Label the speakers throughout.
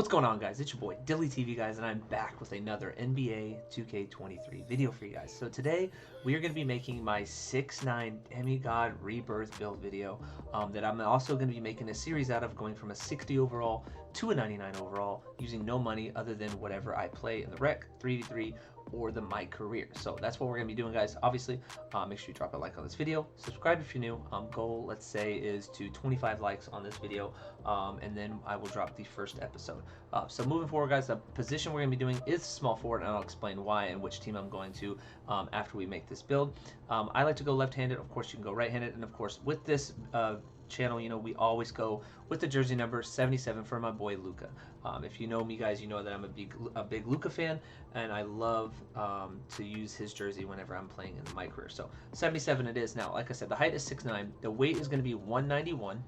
Speaker 1: What's going on, guys? It's your boy DillyTV, guys, and I'm back with another NBA 2K23 video for you guys. So today we are going to be making my 6'9 Demi-God Rebirth build video that I'm also going to be making a series out of, going from a 60 overall to a 99 overall using no money other than whatever I play in the rec, 3v3, or the my career. So that's what we're gonna be doing, guys. Obviously, make sure you drop a like on this video, subscribe if you're new. Goal, let's say, is to 25 likes on this video, and then I will drop the first episode. So moving forward, guys, the position we're gonna be doing is small forward, and I'll explain why and which team I'm going to after we make this build. I like to go left-handed. Of course, you can go right-handed, and of course, with this channel, you know, we always go with the jersey number 77 for my boy Luka. If you know me, guys, you know that I'm a big Luka fan, and I love to use his jersey whenever I'm playing in my career. So 77 it is. Now, like I said, the height is 6'9", the weight is going to be 191.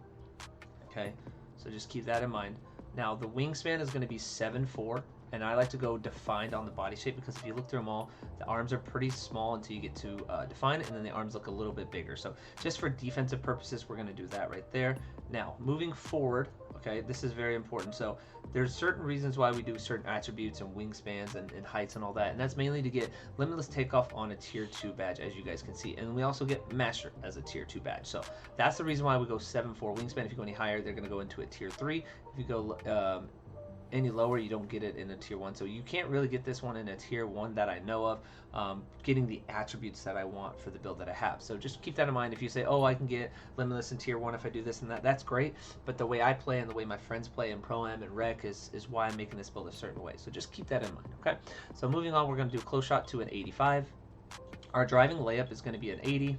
Speaker 1: Okay, so just keep that in mind. Now the wingspan is going to be 7'4", and I like to go defined on the body shape, because if you look through them all, the arms are pretty small until you get to defined, and then the arms look a little bit bigger. So just for defensive purposes, we're going to do that right there. Now, moving forward, okay, this is very important. So there's certain reasons why we do certain attributes and wingspans and heights and all that, and that's mainly to get Limitless Takeoff on a tier 2 badge, as you guys can see, and we also get Master as a tier 2 badge. So that's the reason why we go 7'4" wingspan. If you go any higher, they're going to go into a tier 3. If you go any lower, you don't get it in a tier 1, so you can't really get this one in a tier 1 that I know of, getting the attributes that I want for the build that I have. So just keep that in mind. If you say, oh, I can get Limitless in tier 1 if I do this and that, that's great, but the way I play and the way my friends play in Pro-Am and Rec is why I'm making this build a certain way. So just keep that in mind, okay? So moving on, we're going to do a close shot to an 85. Our driving layup is going to be an 80.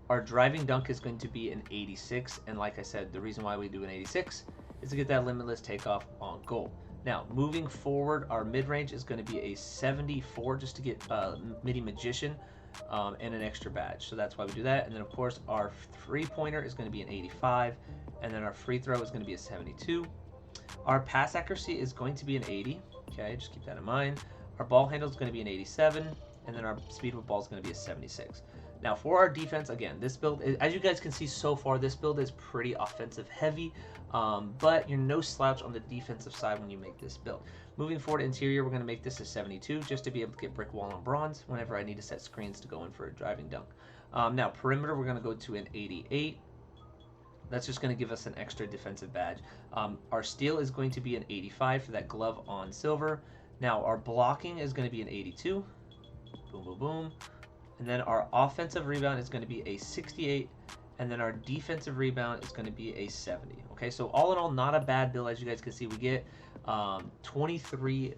Speaker 1: Our driving dunk is going to be an 86, and like I said, the reason why we do an 86 is to get that Limitless Takeoff on goal. Now, moving forward, our mid-range is going to be a 74, just to get Midi Magician and an extra badge. So that's why we do that. And then, of course, our three-pointer is going to be an 85, and then our free throw is going to be a 72. Our pass accuracy is going to be an 80. Okay, just keep that in mind. Our ball handle is going to be an 87, and then our speed with ball is going to be a 76. Now, for our defense, again, this build, as you guys can see so far, this build is pretty offensive heavy, but you're no slouch on the defensive side when you make this build. Moving forward, interior, we're going to make this a 72, just to be able to get brick wall on bronze whenever I need to set screens to go in for a driving dunk. Now, perimeter, we're going to go to an 88. That's just going to give us an extra defensive badge. Our steal is going to be an 85 for that glove on silver. Now, our blocking is going to be an 82. Boom, boom, boom. And then our offensive rebound is going to be a 68, and then our defensive rebound is going to be a 70. Okay, so all in all, not a bad build. As you guys can see, we get 23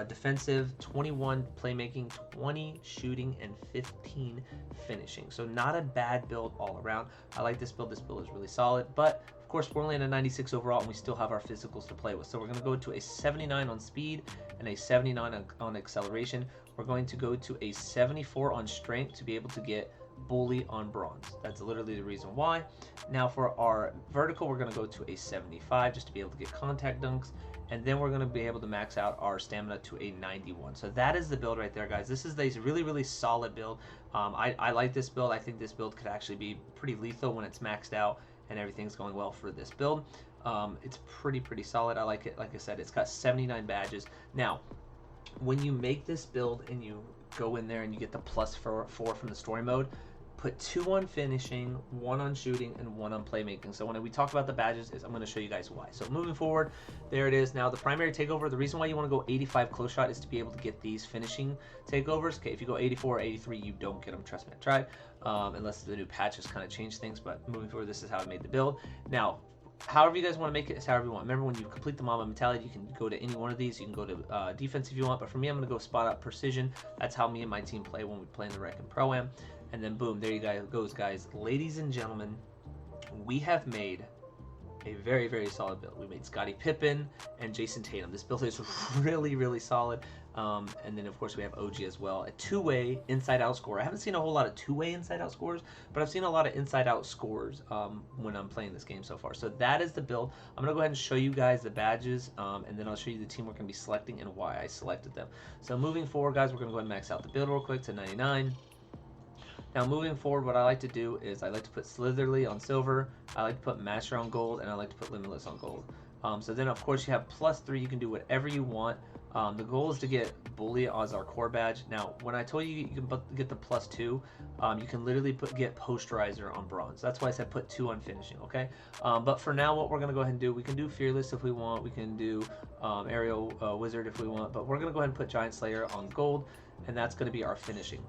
Speaker 1: defensive, 21 playmaking, 20 shooting, and 15 finishing. So not a bad build all around. I like this build. This build is really solid, but of course, we're only in a 96 overall, and we still have our physicals to play with. So we're going to go to a 79 on speed and a 79 on acceleration. We're going to go to a 74 on strength to be able to get bully on bronze. That's literally the reason why. Now for our vertical, we're going to go to a 75 just to be able to get contact dunks. And then we're going to be able to max out our stamina to a 91. So that is the build right there, guys. This is a really, really solid build. I like this build. I think this build could actually be pretty lethal when it's maxed out and everything's going well for this build. It's pretty solid. I like it. Like I said, it's got 79 badges. Now, when you make this build and you go in there and you get the +4 from the story mode, put 2 on finishing, 1 on shooting, and 1 on playmaking. So when we talk about the badges, I'm going to show you guys why. So moving forward, there it is. Now the primary takeover, the reason why you want to go 85 close shot is to be able to get these finishing takeovers. Okay, if you go 84 or 83, you don't get them. Trust me, I tried. Unless the new patches kind of change things. But moving forward, this is how I made the build. Now, however you guys want to make it, is however you want. Remember, when you complete the Mamba mentality, you can go to any one of these. You can go to defense if you want, but for me, I'm going to go spot out precision. That's how me and my team play when we play in the Rec and Pro-Am. And then boom, there you guys goes, guys. Ladies and gentlemen, we have made a very solid build. We made Scottie Pippen and Jason Tatum. This build is really solid. And then of course we have OG as well, a two-way inside-out scorer. I haven't seen a whole lot of two-way inside-out scores, but I've seen a lot of inside-out scores when I'm playing this game so far. So that is the build. I'm gonna go ahead and show you guys the badges, and then I'll show you the team we're gonna be selecting and why I selected them. So moving forward, guys, we're gonna go ahead and max out the build real quick to 99. Now moving forward, what I like to do is I like to put Slitherly on silver, I like to put Master on gold, and I like to put Limitless on gold. So then of course you have +3. You can do whatever you want. The goal is to get Bully as our core badge. Now, when I told you you can get the +2, you can literally get Posterizer on bronze. That's why I said put 2 on finishing, okay? But for now, what we're going to go ahead and do, we can do Fearless if we want. We can do Aerial Wizard if we want. But we're going to go ahead and put Giant Slayer on gold, and that's going to be our finishing.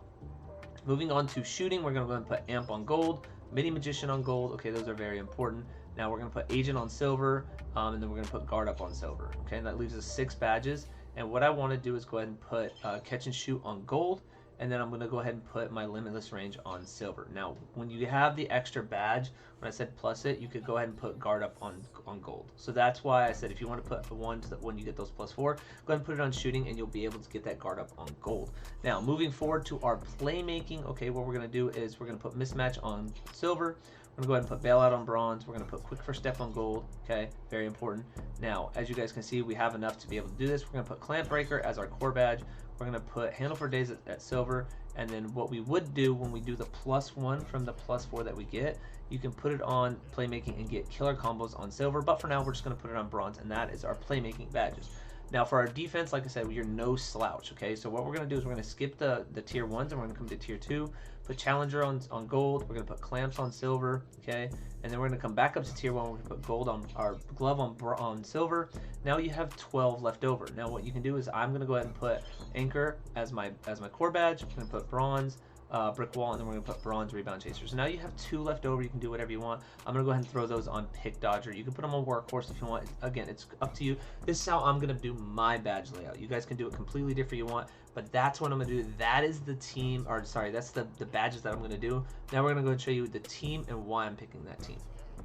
Speaker 1: Moving on to shooting, we're going to go ahead and put Amp on gold, Mini Magician on gold. Okay, those are very important. Now we're going to put Agent on silver, and then we're going to put Guard Up on silver. Okay, and that leaves us 6 badges. And what I want to do is go ahead and put Catch and Shoot on gold, and then I'm going to go ahead and put my Limitless Range on silver. Now, when you have the extra badge, when I said plus it, you could go ahead and put Guard Up on gold. So that's why I said if you want to put one to when you get those +4, go ahead and put it on shooting, and you'll be able to get that Guard Up on gold. Now, moving forward to our playmaking, okay, what we're going to do is we're going to put Mismatch on silver. We're going to go ahead and put Bailout on bronze. We're going to put Quick First Step on gold. Okay, very important. Now, as you guys can see, we have enough to be able to do this. We're going to put Clamp Breaker as our core badge. We're going to put Handle for Days at silver. And then what we would do when we do the +1 from the +4 that we get, you can put it on playmaking and get killer combos on silver. But for now, we're just going to put it on bronze, and that is our playmaking badges. Now for our defense, like I said, you're no slouch, okay? So what we're going to do is we're going to skip the tier 1s, and we're going to come to tier 2, put Challenger on gold, we're going to put Clamps on silver, okay? And then we're going to come back up to tier 1, we're going to put gold on our glove on silver. Now you have 12 left over. Now what you can do is I'm going to go ahead and put Anchor as my core badge. I'm going to put bronze, Brick Wall, and then we're going to put bronze Rebound Chaser. So now you have 2 left over. You can do whatever you want. I'm going to go ahead and throw those on Pick Dodger. You can put them on Workhorse if you want. Again, it's up to you. This is how I'm going to do my badge layout. You guys can do it completely different you want, but that's what I'm going to do. That is the team, or sorry, that's the badges that I'm going to do. Now we're going to go and show you the team and why I'm picking that team.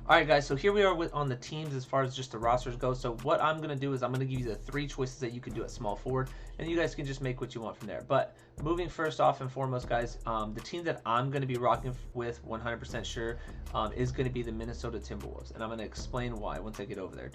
Speaker 1: Alright guys, so here we are on the teams as far as just the rosters go. So what I'm going to do is I'm going to give you the 3 choices that you can do at small forward, and you guys can just make what you want from there. But moving first off and foremost, guys, the team that I'm going to be rocking with 100% sure is going to be the Minnesota Timberwolves, and I'm going to explain why once I get over there.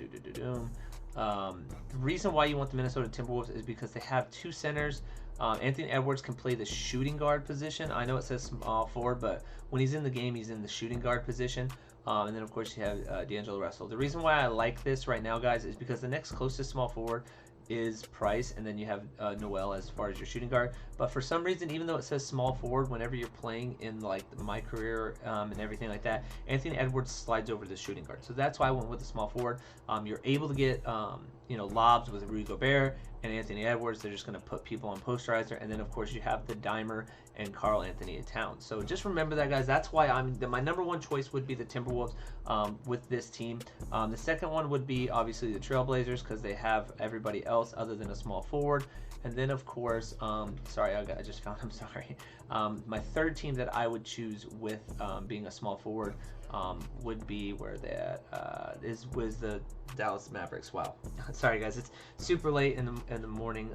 Speaker 1: The reason why you want the Minnesota Timberwolves is because they have 2 centers. Anthony Edwards can play the shooting guard position. I know it says small forward, but when he's in the game, he's in the shooting guard position. And then, of course, you have D'Angelo Russell. The reason why I like this right now, guys, is because the next closest small forward is Price, and then you have Noel as far as your shooting guard. But for some reason, even though it says small forward, whenever you're playing in like my career and everything like that, Anthony Edwards slides over to the shooting guard. So that's why I went with the small forward. You're able to get lobs with Rudy Gobert and Anthony Edwards. They're just going to put people on Posterizer, and then of course you have the Dimer and Karl Anthony Towns. So just remember that, guys. That's why my number 1 choice would be the Timberwolves with this team. The second one would be obviously the Trailblazers because they have everybody else other than a small forward. And then of course, sorry, I just found. I'm sorry. My third team that I would choose with being a small forward would be where that was the Dallas Mavericks. Wow, sorry guys, it's super late in the morning.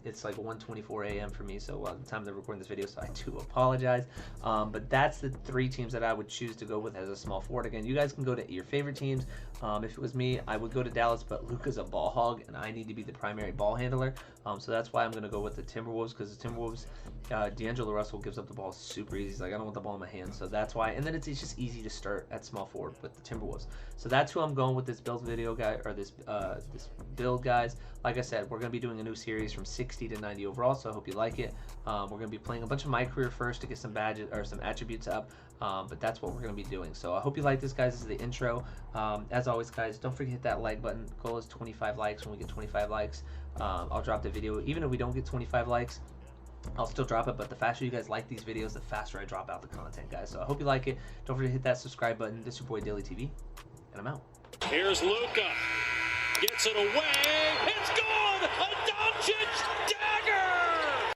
Speaker 1: It's like 1:24 a.m. for me, so the time they're recording this video, so I do apologize. But that's the 3 teams that I would choose to go with as a small forward. Again, you guys can go to your favorite teams. If it was me, I would go to Dallas, but Luka's a ball hog, and I need to be the primary ball handler. So that's why I'm going to go with the Timberwolves, because the Timberwolves, D'Angelo Russell gives up the ball super easy. He's like, I don't want the ball in my hands, so that's why. And then it's just easy to start at small forward with the Timberwolves. So that's who I'm going with this build video, guy, or this build, guys. Like I said, we're going to be doing a new series from 60 to 90 overall, so I hope you like it. We're going to be playing a bunch of my career first to get some badges or some attributes up, but that's what we're going to be doing. So I hope you like this, guys. This is the intro. As always, guys, don't forget to hit that like button. Goal is 25 likes. When we get 25 likes, I'll drop the video. Even if we don't get 25 likes, I'll still drop it, but the faster you guys like these videos, the faster I drop out the content, guys. So I hope you like it. Don't forget to hit that subscribe button. This is your boy DillyTV, and I'm out.
Speaker 2: Here's Luka. Gets it away. It's good! A Doncic dagger!